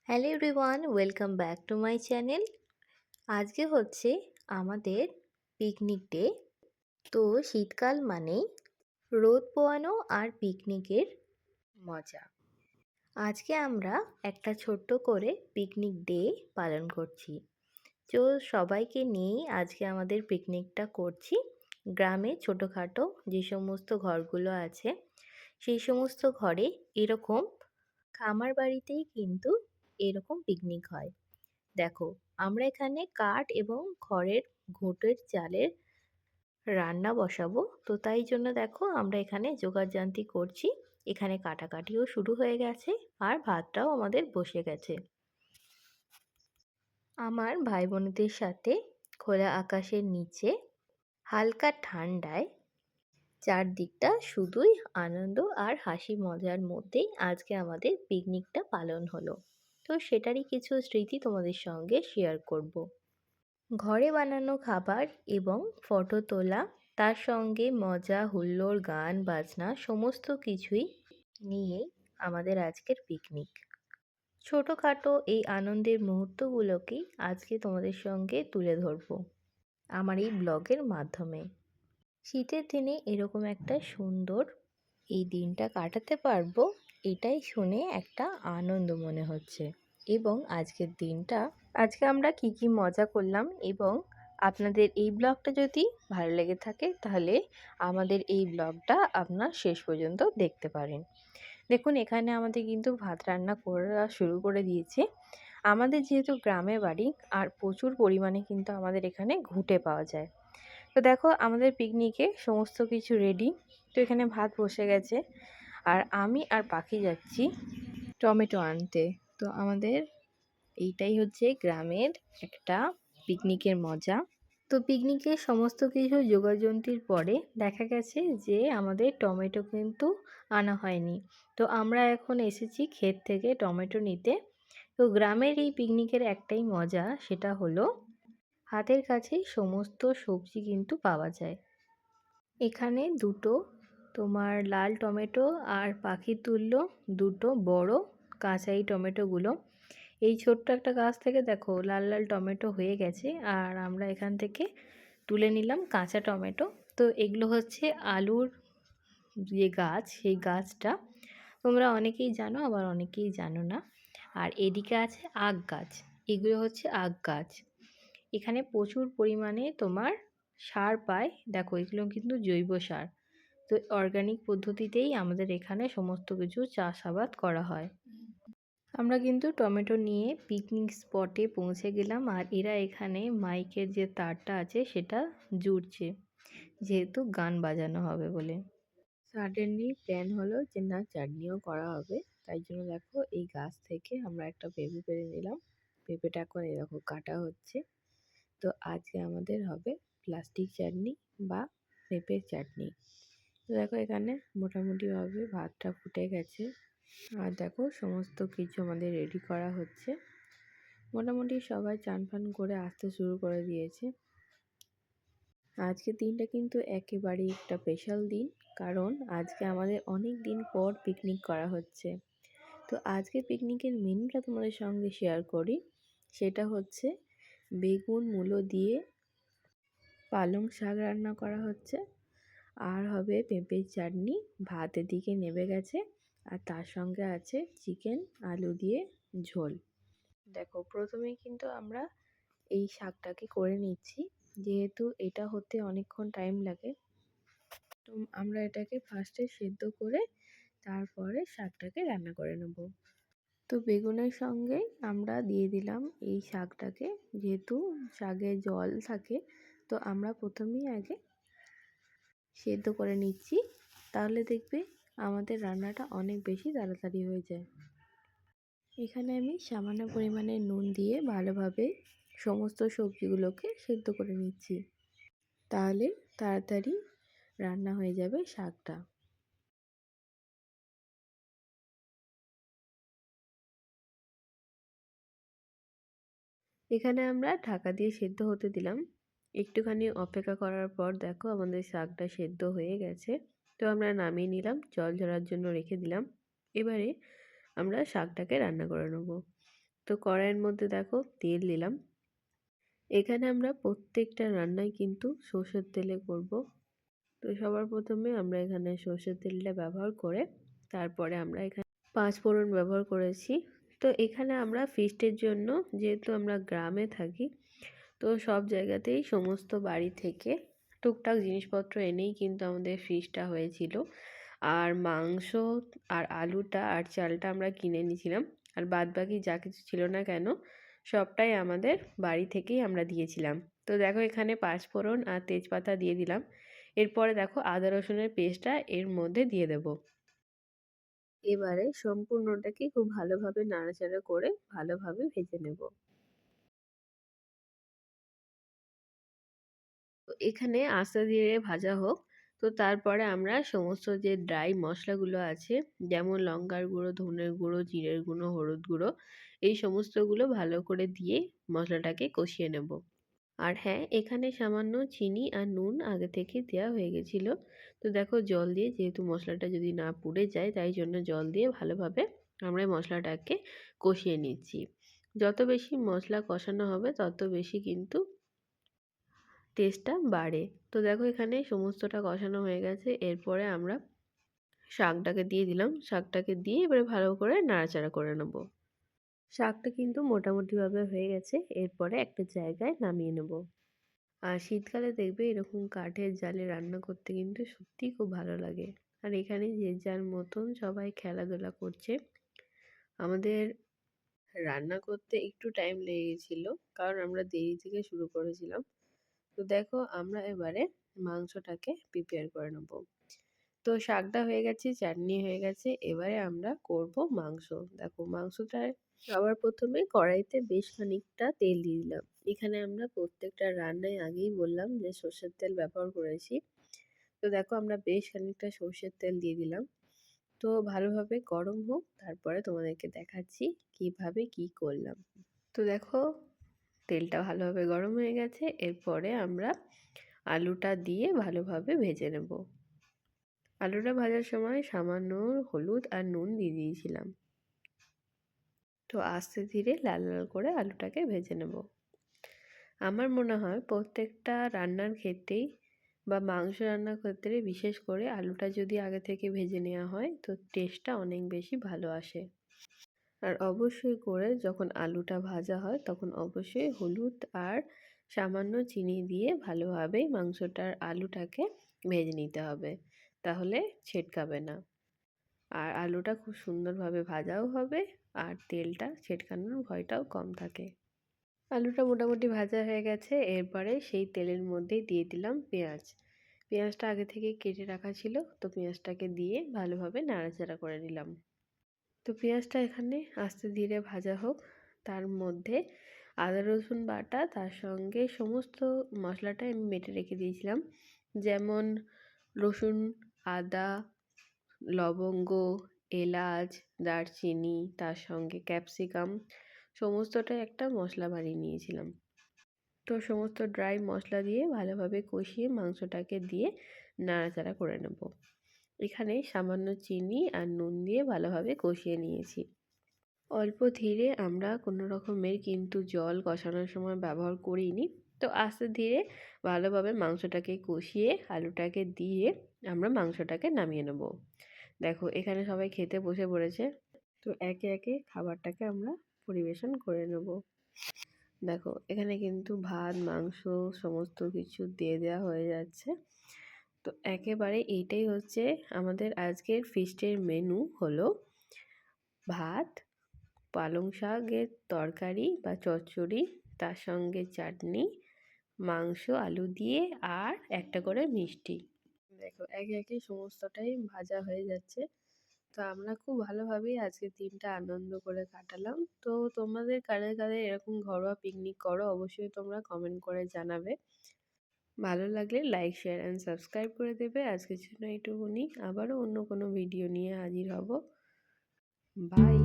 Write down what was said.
Hello everyone, welcome back to my channel. আজকে হচ্ছে আমাদের পিকনিক ডে। তো শীতকাল মানেই রোদ পোয়ানো আর পিকনিকের মজা। আজকে আমরা একটা ছোট্ট করে পিকনিক ডে পালন করছি। তো সবাইকে নিয়েই আজকে আমাদের পিকনিকটা করছি। গ্রামে ছোটোখাটো যে সমস্ত ঘরগুলো আছে সেই সমস্ত ঘরে এরকম খামার বাড়িতেই কিন্তু এরকম পিকনিক হয়। দেখো, আমরা এখানে কাঠ এবং খড়ের ঘুঁটের চালের রান্না বসাবো। তো তাই জন্য দেখো আমরা এখানে জোগাড়যন্ত্র করছি। এখানে কাটাকাটিও শুরু হয়ে গেছে আর ভাতটাও আমাদের বসে গেছে। আমার ভাই বোনেদের সাথে খোলা আকাশের নিচে হালকা ঠান্ডায় চারদিকটা শুধুই আনন্দ আর হাসি মজার মধ্যেই আজকে আমাদের পিকনিকটা পালন হলো। তো সেটারই কিছু স্মৃতি তোমাদের সঙ্গে শেয়ার করব। ঘরে বানানো খাবার এবং ফটো তোলা, তার সঙ্গে মজা, হুল্লোড়, গান বাজনা সমস্ত কিছুই নিয়েই আমাদের আজকের পিকনিক। ছোটোখাটো এই আনন্দের মুহূর্তগুলোকেই আজকে তোমাদের সঙ্গে তুলে ধরবো আমার এই ব্লগের মাধ্যমে। শীতের দিনে এরকম একটা সুন্দর এই দিনটা কাটাতে পারবো, এটাই শুনে একটা আনন্দ মনে হচ্ছে। এবং আজকের দিনটা আজকে আমরা কি মজা করলাম, এবং আপনাদের এই ব্লগটা যদি ভালো লেগে থাকে তাহলে আমাদের এই ব্লগটা আপনার শেষ পর্যন্ত দেখতে পারেন। দেখুন, এখানে আমাদের কিন্তু ভাত রান্না করা শুরু করে দিয়েছে। আমাদের যেহেতু গ্রামে বাড়ি আর প্রচুর পরিমাণে কিন্তু আমাদের এখানে ঘুঁটে পাওয়া যায়। তো দেখো, আমাদের পিকনিকে সমস্ত কিছু রেডি। তো এখানে ভাত বসে গেছে আর আমি আর পাখি যাচ্ছি টমেটো আনতে। তো আমাদের এইটাই হচ্ছে গ্রামের একটা পিকনিকের মজা। তো পিকনিকের সমস্ত কিছু জোগাড়যন্ত্রের পরে দেখা গেছে যে আমাদের টমেটো কিন্তু আনা হয়নি। তো আমরা এখন এসেছি ক্ষেত থেকে টমেটো নিতে। তো গ্রামের এই পিকনিকের একটাই মজা, সেটা হলো হাতের কাছেই সমস্ত সবজি কিন্তু পাওয়া যায়। এখানে দুটো তোমার লাল টমেটো আর পাখি তুললো দুটো বড় কাঁচাই টমেটোগুলো। এই ছোট্ট একটা গাছ থেকে দেখো লাল লাল টমেটো হয়ে গেছে, আর আমরা এখান থেকে তুলে নিলাম কাঁচা টমেটো। তো এগুলো হচ্ছে আলুর যে গাছ, সেই গাছটা তোমরা অনেকেই জানো, আবার অনেকেই জানো না। আর এদিকে আছে আখ গাছ, এগুলো হচ্ছে আখ গাছ। এখানে প্রচুর পরিমাণে তোমার সার পায়। দেখো, এগুলো কিন্তু জৈব সার। তো অর্গানিক পদ্ধতিতেই আমাদের এখানে সমস্ত কিছু চাষাবাদ করা হয়। আমরা কিন্তু টমেটো নিয়ে পিকনিক স্পটে পৌঁছে গেলাম, আর এরা এখানে মাইকের যে তারটা আছে সেটা জুড়ছে, যেহেতু গান বাজানো হবে বলে। সাডেনলি প্ল্যান হলো যে না, চাটনিও করা হবে। তাই জন্য দেখো এই গাছ থেকে আমরা একটা পেঁপে পেড়ে নিলাম। পেঁপেটা এখন এরকম কাটা হচ্ছে। তো আজকে আমাদের হবে প্লাস্টিক চাটনি বা পেঁপের চাটনি। তো দেখো এখানে মোটামুটিভাবে ভাতটা ফুটে গেছে, আর দেখো সমস্ত কিছু আমাদের রেডি করা হচ্ছে। মোটামুটি সবাই চান ফান করে আসতে শুরু করে দিয়েছে। আজকের দিনটা কিন্তু একেবারেই একটা স্পেশাল দিন, কারণ আজকে আমাদের অনেক দিন পর পিকনিক করা হচ্ছে। তো আজকে পিকনিকের মেনুটা তোমাদের সঙ্গে শেয়ার করি। সেটা হচ্ছে বেগুন মূলো দিয়ে পালং শাক রান্না করা হচ্ছে, আর হবে পেঁপের চাটনি। ভাত এদিকে নেমে গেছে, আর তার সঙ্গে আছে চিকেন আলু দিয়ে ঝোল। দেখো, প্রথমেই কিন্তু আমরা এই শাকটাকে করে নিচ্ছি, যেহেতু এটা হতে অনেকক্ষণ টাইম লাগে। তো আমরা এটাকে ফার্স্টে সেদ্ধ করে তারপরে শাকটাকে রান্না করে নেব। তো বেগুনের সঙ্গে আমরা দিয়ে দিলাম এই শাকটাকে, যেহেতু শাকে জল থাকে। তো আমরা প্রথমেই আগে সেদ্ধ করে নিচ্ছি, তাহলে দেখবে আমাদের রান্নাটা অনেক বেশি তাড়াতাড়ি হয়ে যায়। এখানে আমি সামান্য পরিমাণে নুন দিয়ে ভালোভাবে সমস্ত সবজিগুলোকে সেদ্ধ করে নিচ্ছি, তাহলে তাড়াতাড়ি রান্না হয়ে যাবে শাকটা। এখানে আমরা ঢাকা দিয়ে সেদ্ধ হতে দিলাম। একটুখানি অপেক্ষা করার পর দেখো আমাদের শাকটা সেদ্ধ হয়ে গেছে। তো আমরা নামিয়ে নিলাম, জল ঝরার জন্য রেখে দিলাম। এবারে আমরা শাকটাকে রান্না করে নেব। তো কড়াইয়ের মধ্যে দেখো তেল দিলাম। এখানে আমরা প্রত্যেকটা রান্নাই কিন্তু সর্ষের তেলে করব। তো সবার প্রথমে আমরা এখানে সর্ষের তেলটা ব্যবহার করে তারপরে আমরা এখানে ৫ ফোড়ন ব্যবহার করেছি। তো এখানে আমরা ফিস্টের জন্য, যেহেতু আমরা গ্রামে থাকি, তো সব জায়গাতেই সমস্ত বাড়ি থেকে টুকটাক জিনিসপত্র এনেই কিন্তু আমাদের ফিস্টটা হয়েছিল। আর মাংস আর আলুটা আর চালটা আমরা কিনে নিয়েছিলাম। আর বাদবাকি যা কিছু ছিল না কেন সবটাই আমাদের বাড়ি থেকেই আমরা দিয়েছিলাম। তো দেখো এখানে ৫ ফোড়ন আর তেজপাতা দিয়ে দিলাম। এরপরে দেখো আদা রসুনের পেস্টটা এর মধ্যে দিয়ে দেব। এবারে সম্পূর্ণটাকে খুব ভালোভাবে নাড়াচাড়া করে ভালোভাবে ভেজে নেব। তো এখানে আস্তে ধীরে ভাজা হোক। তো তারপরে আমরা সমস্ত যে ড্রাই মশলাগুলো আছে, যেমন লঙ্কার গুঁড়ো, ধনের গুঁড়ো, জিরের গুঁড়ো, হলুদ গুঁড়ো, এই সমস্তগুলো ভালো করে দিয়ে মশলাটাকে কষিয়ে নেব। আর হ্যাঁ, এখানে সামান্য চিনি আর নুন আগে থেকে দেওয়া হয়ে গেছিলো। তো দেখো জল দিয়ে, যেহেতু মশলাটা যদি না পুড়ে যায়, তাই জন্য জল দিয়ে ভালোভাবে আমরা মশলাটাকে কষিয়ে নিচ্ছি। যত বেশি মশলা কষানো হবে তত বেশি কিন্তু টেস্টটা বাড়ে। তো দেখো এখানে সমস্তটা কষানো হয়ে গেছে। এরপরে আমরা শাকটাকে দিয়ে দিলাম। শাকটাকে দিয়ে এবারে ভালো করে নাড়াচাড়া করে নেব। শাকটা কিন্তু মোটামুটিভাবে হয়ে গেছে। এরপরে একটা জায়গায় নামিয়ে নেব। আর শীতকালে দেখবে এরকম কাঠের জালে রান্না করতে কিন্তু সত্যিই খুব ভালো লাগে। আর এখানে যে যার মতন সবাই খেলাধুলা করছে। আমাদের রান্না করতে একটু টাইম লেগে গেছিলো, কারণ আমরা দেরি থেকে শুরু করেছিলাম। তো দেখো আমরা এবারে মাংসটাকে প্রিপেয়ার করে নেব। তো শাকটা হয়ে গেছে, চাটনি হয়ে গেছে, এবারে আমরা করব মাংস। দেখো মাংসটায় সবার প্রথমে কড়াইতে বেশ খানিকটা তেল দিয়ে দিলাম। এখানে আমরা প্রত্যেকটা রান্নায় আগেই বললাম যে সর্ষের তেল ব্যবহার করেছি। তো দেখো আমরা বেশ খানিকটা সর্ষের তেল দিয়ে দিলাম। তো ভালোভাবে গরম হোক, তারপরে তোমাদেরকে দেখাচ্ছি কিভাবে কি করলাম। তো দেখো তেলটা ভালোভাবে গরম হয়ে গেছে। এরপরে আমরা আলুটা দিয়ে ভালোভাবে ভেজে নেব। আলুটা ভাজার সময় সামান্য হলুদ আর নুন দিয়ে দিয়েছিলাম। তো আস্তে ধীরে লাল লাল করে আলুটাকে ভেজে নেব। আমার মনে হয় প্রত্যেকটা রান্নার ক্ষেত্রেই বা মাংস রান্নার ক্ষেত্রে বিশেষ করে আলুটা যদি আগে থেকে ভেজে নেওয়া হয় তো টেস্টটা অনেক বেশি ভালো আসে। আর অবশ্যই করে যখন আলুটা ভাজা হয় তখন অবশ্যই হলুদ আর সামান্য চিনি দিয়ে ভালোভাবে মাংসটার আলুটাকে ভেজে নিতে হবে, তাহলে ছেটকাবে না। আর আলুটা খুব সুন্দরভাবে ভাজাও হবে আর তেলটা ছেটকানোর ভয়টাও কম থাকে। আলুটা মোটামুটি ভাজা হয়ে গেছে। এরপরে সেই তেলের মধ্যেই দিয়ে দিলাম পেঁয়াজ। পেঁয়াজটা আগে থেকে কেটে রাখা ছিল, তো পেঁয়াজটাকে দিয়ে ভালোভাবে নাড়াচাড়া করে নিলাম। তো পেঁয়াজটা এখানে আস্তে ধীরে ভাজা হোক। তার মধ্যে আদা রসুন বাটা, তার সঙ্গে সমস্ত মশলাটাই আমি বেটে রেখে দিয়েছিলাম, যেমন রসুন, আদা, লবঙ্গ, এলাচ, দারচিনি, তার সঙ্গে ক্যাপসিকাম, সমস্তটাই একটা মশলা বানিয়ে নিয়েছিলাম। তো সমস্ত ড্রাই মশলা দিয়ে ভালোভাবে কষিয়ে মাংসটাকে দিয়ে নাড়াচাড়া করে নেব। এখানে সামান্য চিনি আর নুন দিয়ে ভালোভাবে কষিয়ে নিয়েছি। অল্প ধীরে, আমরা কোনো রকমের কিন্তু জল কষানোর সময় ব্যবহার করিনি। তো আস্তে ধীরে ভালোভাবে মাংসটাকে কষিয়ে আলুটাকে দিয়ে আমরা মাংসটাকে নামিয়ে নেব। দেখো এখানে সবাই খেতে বসে পড়েছে। তো একে একে খাবারটাকে আমরা পরিবেশন করে নেব। দেখো এখানে কিন্তু ভাত, মাংস সমস্ত কিছু দিয়ে দেওয়া হয়ে যাচ্ছে। তো একেবারে এইটাই হচ্ছে আমাদের আজকের ফিস্টের মেনু, হলো ভাত, পালং শাকের তরকারি বা চচ্চড়ি, তার সঙ্গে চাটনি, মাংস আলু দিয়ে আর একটা করে মিষ্টি। দেখো একে একে সমস্তটাই ভাজা হয়ে যাচ্ছে। তো আমরা খুব ভালোভাবেই আজকের দিনটা আনন্দ করে কাটালাম। তো তোমাদের কাদের কাদের এরকম ঘরোয়া পিকনিক করো অবশ্যই তোমরা কমেন্ট করে জানাবে। ভালো লাগলে লাইক, শেয়ার অ্যান্ড সাবস্ক্রাইব করে দেবে। আজকের জন্য এইটুকুনি। আবারও অন্য কোনো ভিডিও নিয়ে হাজির হব। বাই।